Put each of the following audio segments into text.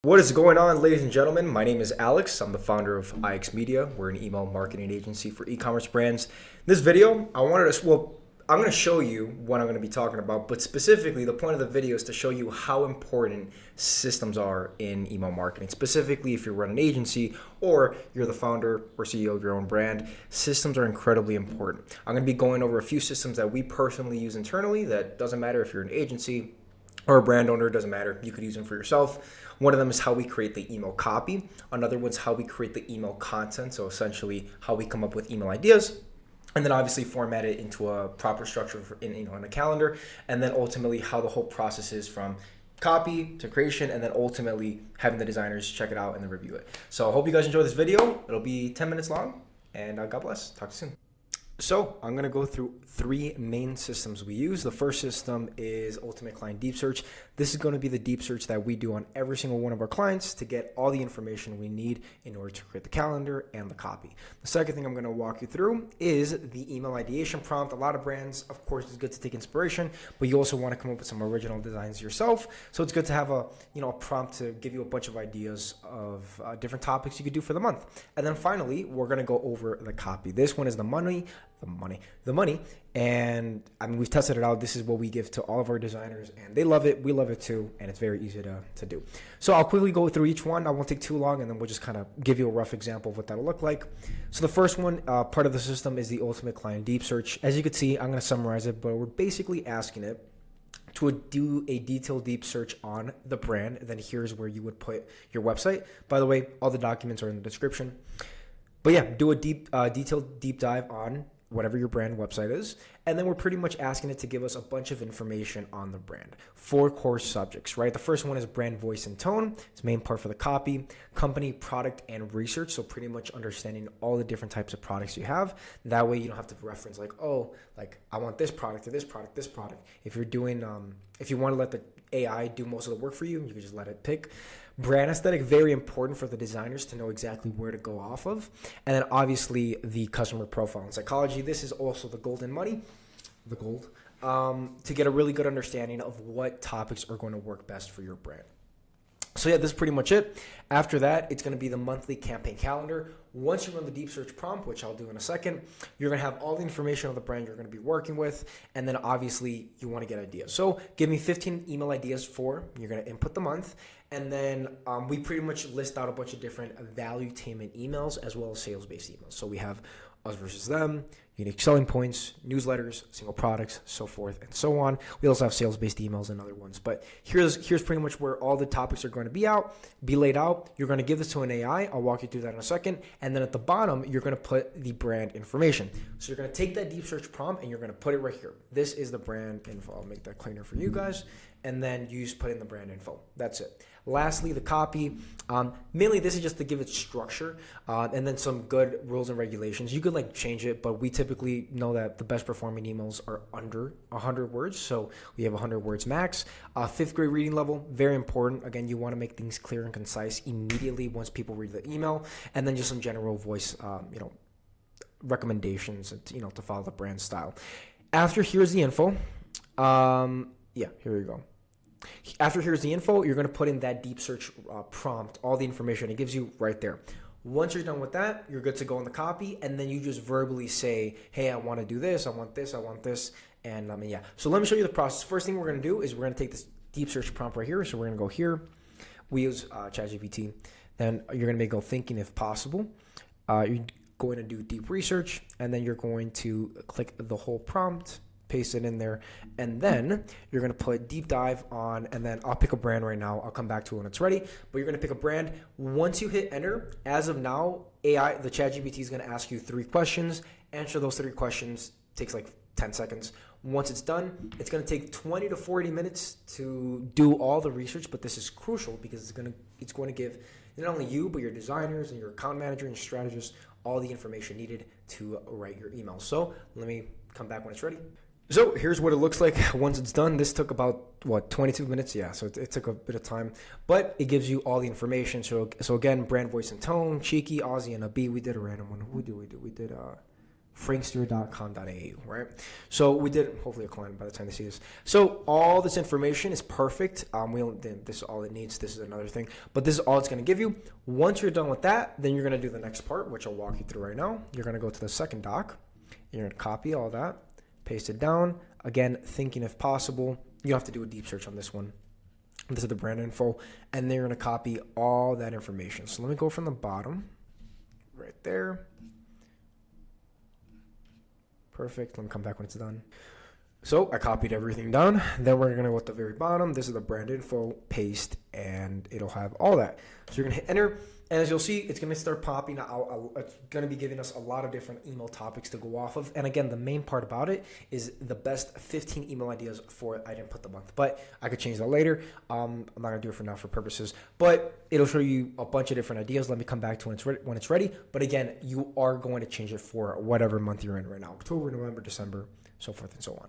What is going on, ladies and gentlemen? My name is Alex. I'm the founder of IX Media. We're an email marketing agency for e-commerce brands. In this video, I'm going to show you what I'm going to be talking about, but specifically the point of the video is to show you how important systems are in email marketing. Specifically, if you run an agency or you're the founder or CEO of your own brand, systems are incredibly important. I'm going to be going over a few systems that we personally use internally. That doesn't matter if you're an agency or a brand owner, doesn't matter. You could use them for yourself. One of them is how we create the email copy. Another one's how we create the email content. So essentially how we come up with email ideas and then obviously format it into a proper structure in a calendar. And then ultimately how the whole process is from copy to creation and then ultimately having the designers check it out and then review it. So I hope you guys enjoy this video. It'll be 10 minutes long and God bless. Talk to you soon. So I'm going to go through three main systems we use. The first system is Ultimate Client Deep Search. This is going to be the deep search that we do on every single one of our clients to get all the information we need in order to create the calendar and the copy. The second thing I'm going to walk you through is the email ideation prompt. A lot of brands, of course, it's good to take inspiration, but you also want to come up with some original designs yourself. So it's good to have a prompt to give you a bunch of ideas of different topics you could do for the month. And then finally, we're going to go over the copy. This one is the money. And I mean, we've tested it out. This is what we give to all of our designers and they love it. We love it too. And it's very easy to do. So I'll quickly go through each one. I won't take too long and then we'll just kind of give you a rough example of what that'll look like. So the first one, part of the system is the Ultimate Client Deep Search. As you can see, I'm going to summarize it, but we're basically asking it to do a detailed deep search on the brand. And then here's where you would put your website. By the way, all the documents are in the description. But yeah, do a detailed deep dive on whatever your brand website is. And then we're pretty much asking it to give us a bunch of information on the brand. 4 core subjects, right? The first one is brand voice and tone. It's the main part for the copy. Company, product, and research. So pretty much understanding all the different types of products you have. That way you don't have to reference like, oh, like I want this product or this product, this product. If you're doing, if you want to let the AI do most of the work for you, you can just let it pick. Brand aesthetic, very important for the designers to know exactly where to go off of. And then obviously the customer profile and psychology. This is also the golden money, the gold, to get a really good understanding of what topics are going to work best for your brand. So yeah, this is pretty much it. After that, it's going to be the monthly campaign calendar. Once you run the deep search prompt, which I'll do in a second, you're going to have all the information on the brand you're going to be working with. And then obviously you want to get ideas. So give me 15 email ideas you're going to input the month. And then we pretty much list out a bunch of different valuetainment emails as well as sales-based emails. So we have us versus them, unique selling points, newsletters, single products, so forth and so on. We also have sales-based emails and other ones. But here's pretty much where all the topics are going to be laid out. You're going to give this to an AI. I'll walk you through that in a second. And then at the bottom, you're going to put the brand information. So you're going to take that deep search prompt and you're going to put it right here. This is the brand info. I'll make that cleaner for you guys. And then you just put in the brand info. That's it. Lastly, the copy. Mainly, this is just to give it structure and then some good rules and regulations. You could like change it, but we typically know that the best performing emails are under 100 words. So we have 100 words max. 5th grade reading level, very important. Again, you want to make things clear and concise immediately once people read the email. And then just some general voice, recommendations, to follow the brand style. After here's the info. Here we go. After here's the info, you're going to put in that deep search prompt, all the information it gives you right there. Once you're done with that, you're good to go on the copy, and then you just verbally say, hey, I want to do this, I want this, I want this, and So let me show you the process. First thing we're going to do is we're going to take this deep search prompt right here. So we're going to go here. We use ChatGPT. Then you're going to go thinking if possible. You're going to do deep research, and then you're going to click the whole prompt, paste it in there, and then you're going to put deep dive on, and then I'll pick a brand right now. I'll come back to it when it's ready, but you're going to pick a brand. Once you hit enter, as of now, AI, the ChatGPT is going to ask you 3 questions. Answer those 3 questions. Takes like 10 seconds. Once it's done, it's going to take 20 to 40 minutes to do all the research, but this is crucial because it's going to give not only you, but your designers and your account manager and your strategist all the information needed to write your email. So let me come back when it's ready. So here's what it looks like once it's done. This took about, 22 minutes? Yeah, so it took a bit of time, but it gives you all the information. So again, brand voice and tone, cheeky, Aussie, and a B. We did a random one. Who did we do? We did frankster.com.au, right? So we did, hopefully a client by the time they see this. So all this information is perfect. This is all it needs. This is another thing, but this is all it's going to give you. Once you're done with that, then you're going to do the next part, which I'll walk you through right now. You're going to go to the second doc. You're going to copy all that, paste it down. Again, thinking if possible, you have to do a deep search on this one. This is the brand info, and then you're going to copy all that information. So let me go from the bottom, right there. Perfect. Let me come back when it's done. So I copied everything down. Then we're going to go at the very bottom. This is the brand info, paste, and it'll have all that. So you're going to hit enter. And as you'll see, it's going to start popping out. It's going to be giving us a lot of different email topics to go off of. And again, the main part about it is the best 15 email ideas for, I didn't put the month, but I could change that later. I'm not going to do it for now for purposes, but it'll show you a bunch of different ideas. Let me come back to when it's ready. But again, you are going to change it for whatever month you're in right now, October, November, December, so forth and so on.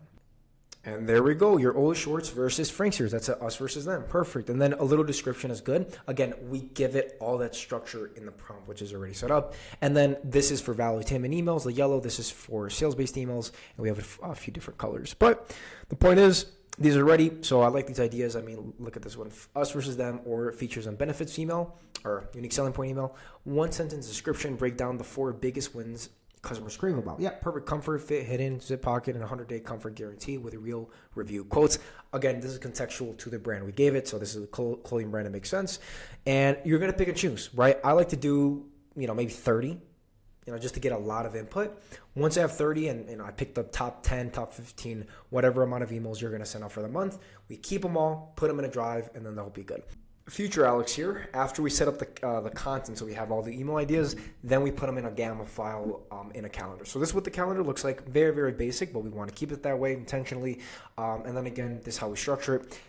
And there we go, your Ola Shorts versus Franksters. That's a us versus them. Perfect. And then a little description is good. Again, we give it all that structure in the prompt, which is already set up. And then this is for value attainment emails, the yellow. This is for sales-based emails, and we have a few different colors. But the point is, these are ready. So I like these ideas. I mean, look at this one, us versus them, or features and benefits email, or unique selling point email. One sentence description, break down the 4 biggest wins customers scream about. Yeah, perfect. Comfort, fit, hidden, zip pocket, and 100-day comfort guarantee with a real review. Quotes. Again, this is contextual to the brand we gave it. So this is a clothing brand that makes sense. And you're going to pick and choose, right? I like to do, maybe 30, just to get a lot of input. Once I have 30 and I pick the top 10, top 15, whatever amount of emails you're going to send out for the month, we keep them all, put them in a drive, and then they'll be good. Future Alex here. After we set up the content, so we have all the email ideas, then we put them in a Gamma file in a calendar. So this is what the calendar looks like. Very, very basic, but we want to keep it that way intentionally. And then again, this is how we structure it.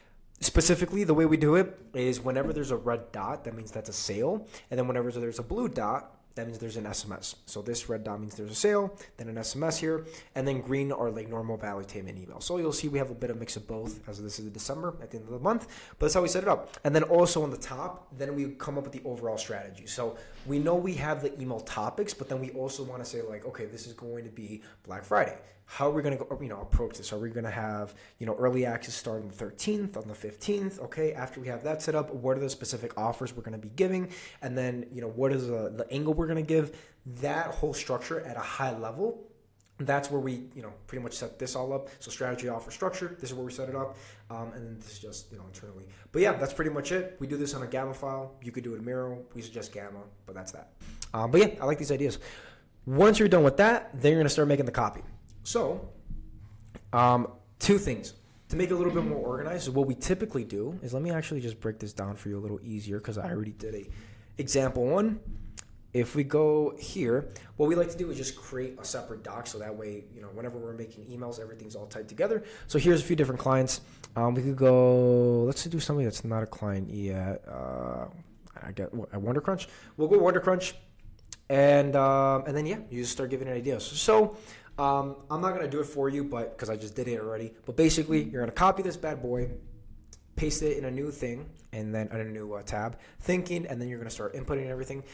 Specifically, the way we do it is whenever there's a red dot, that means that's a sale. And then whenever there's a blue dot, that means there's an SMS. So this red dot means there's a sale, then an SMS here, and then green are like normal value attainment emails. So you'll see we have a bit of mix of both, as this is December at the end of the month, but that's how we set it up. And then also on the top, then we come up with the overall strategy. So we know we have the email topics, but then we also want to say like, okay, this is going to be Black Friday. How are we going to approach this? Are we going to have, early access start on the 13th, on the 15th? Okay, after we have that set up, what are the specific offers we're going to be giving? And then, what is the angle we're going to give? That whole structure at a high level, that's where we, pretty much set this all up. So strategy, offer, structure, this is where we set it up. And then this is just, internally. But yeah, that's pretty much it. We do this on a Gamma file. You could do it in Miro. We suggest Gamma, but that's that. But yeah, I like these ideas. Once you're done with that, then you're going to start making the copy. So, 2 things. To make it a little bit more organized, what we typically do is, let me actually just break this down for you a little easier because I already did a example one. If we go here, what we like to do is just create a separate doc so that way, whenever we're making emails, everything's all tied together. So here's a few different clients. We could go, let's do something that's not a client yet. I get a Wonder Crunch. We'll go Wonder Crunch. And then, yeah, you just start giving it ideas. So I'm not going to do it for you, but because I just did it already. But basically, you're going to copy this bad boy, paste it in a new thing, and then in a new tab, thinking, and then you're going to start inputting everything.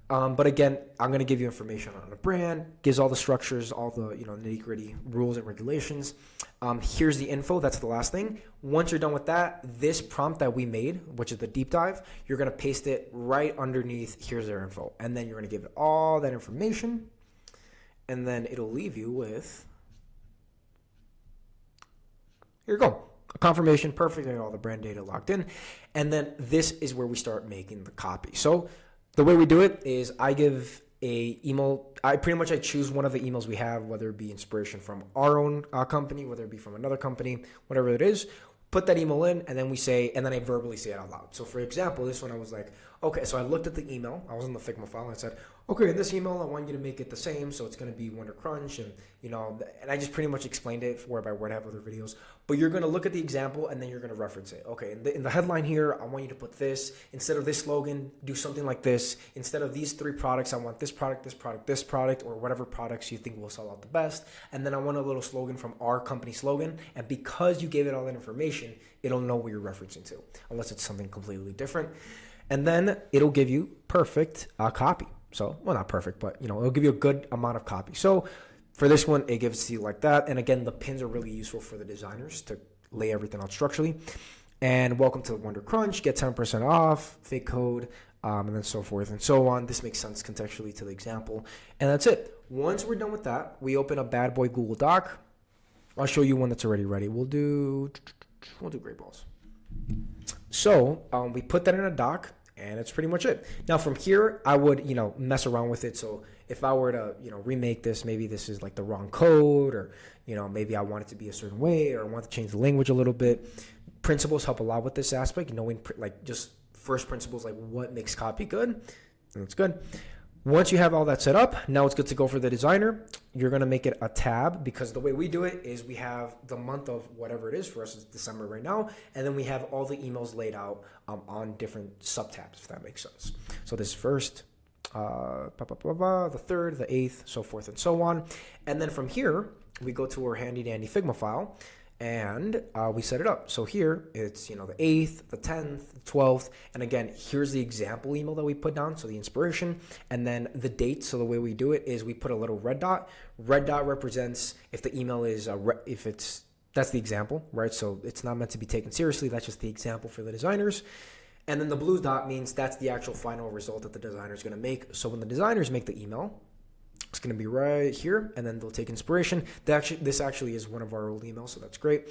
But again, I'm going to give you information on the brand, gives all the structures, all the nitty-gritty rules and regulations. Here's the info. That's the last thing. Once you're done with that, this prompt that we made, which is the deep dive, you're going to paste it right underneath. Here's their info. And then you're going to give it all that information. And then it'll leave you with, here you go, a confirmation, perfect, and all the brand data locked in. And then this is where we start making the copy. So the way we do it is I give a email. I choose one of the emails we have, whether it be inspiration from our own company, whether it be from another company, whatever it is. Put that email in, and then we say, and then I verbally say it out loud. So for example, this one I was like, okay, so I looked at the email. I was in the Figma file, and I said, okay, in this email, I want you to make it the same. So it's going to be Wonder Crunch, and and I just pretty much explained it word by word. I have other videos, but you're going to look at the example, and then you're going to reference it. Okay, in the headline here, I want you to put this instead of this slogan. Do something like this. Instead of these 3 products, I want this product, this product, this product, or whatever products you think will sell out the best. And then I want a little slogan from our company slogan. And because you gave it all that information, it'll know what you're referencing to, unless it's something completely different. And then it'll give you perfect copy. So, well, not perfect, but it'll give you a good amount of copy. So For this one, it gives it to you like that. And again, the pins are really useful for the designers to lay everything out structurally. And welcome to Wonder Crunch, get 10% off, fake code, and then so forth and so on. This makes sense contextually to the example. And that's it. Once we're done with that, we open a bad boy Google Doc. I'll show you one that's already ready. We'll do great balls. So we put that in a doc, and it's pretty much it. Now from here, I would, mess around with it. So if I were to, remake this, maybe this is like the wrong code, or, maybe I want it to be a certain way, or I want to change the language a little bit. Principles help a lot with this aspect, knowing like just first principles, like what makes copy good, and it's good. Once you have all that set up, now it's good to go for the designer. You're going to make it a tab, because the way we do it is we have the month of whatever it is. For us, it's December right now. And then we have all the emails laid out on different subtabs, if that makes sense. So this first, the third, the 8th, so forth and so on. And then from here, we go to our handy dandy Figma file, and we set it up. So here it's, the 8th, the 10th, the 12th. And again, here's the example email that we put down. So the inspiration, and then the date. So the way we do it is we put a little red dot. Red dot represents if the email is, that's the example, right? So it's not meant to be taken seriously. That's just the example for the designers. And then the blue dot means that's the actual final result that the designer is going to make. So when the designers make the email, it's going to be right here, and then they'll take inspiration. This actually is one of our old emails, so that's great.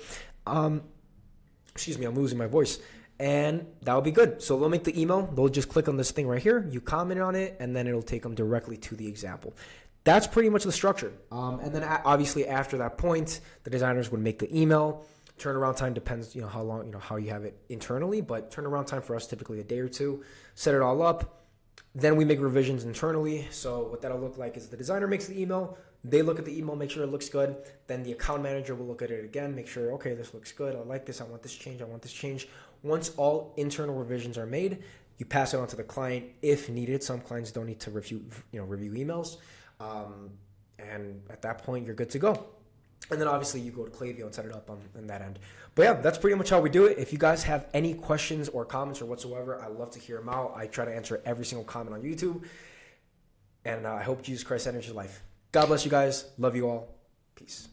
Excuse me, I'm losing my voice. And that'll be good. So they'll make the email. They'll just click on this thing right here. You comment on it, and then it'll take them directly to the example. That's pretty much the structure. And then obviously after that point, the designers would make the email. Turnaround time depends, how long, how you have it internally, but turnaround time for us typically a day or two. Set it all up. Then we make revisions internally. So what that'll look like is the designer makes the email. They look at the email, make sure it looks good. Then the account manager will look at it again, make sure, okay, this looks good. I like this. I want this change. I want this change. Once all internal revisions are made, you pass it on to the client if needed. Some clients don't need to review emails. And at that point, you're good to go. And then obviously you go to Klaviyo and set it up on that end. But yeah, that's pretty much how we do it. If you guys have any questions or comments or whatsoever, I love to hear them out. I try to answer every single comment on YouTube. And I hope Jesus Christ enters your life. God bless you guys. Love you all. Peace.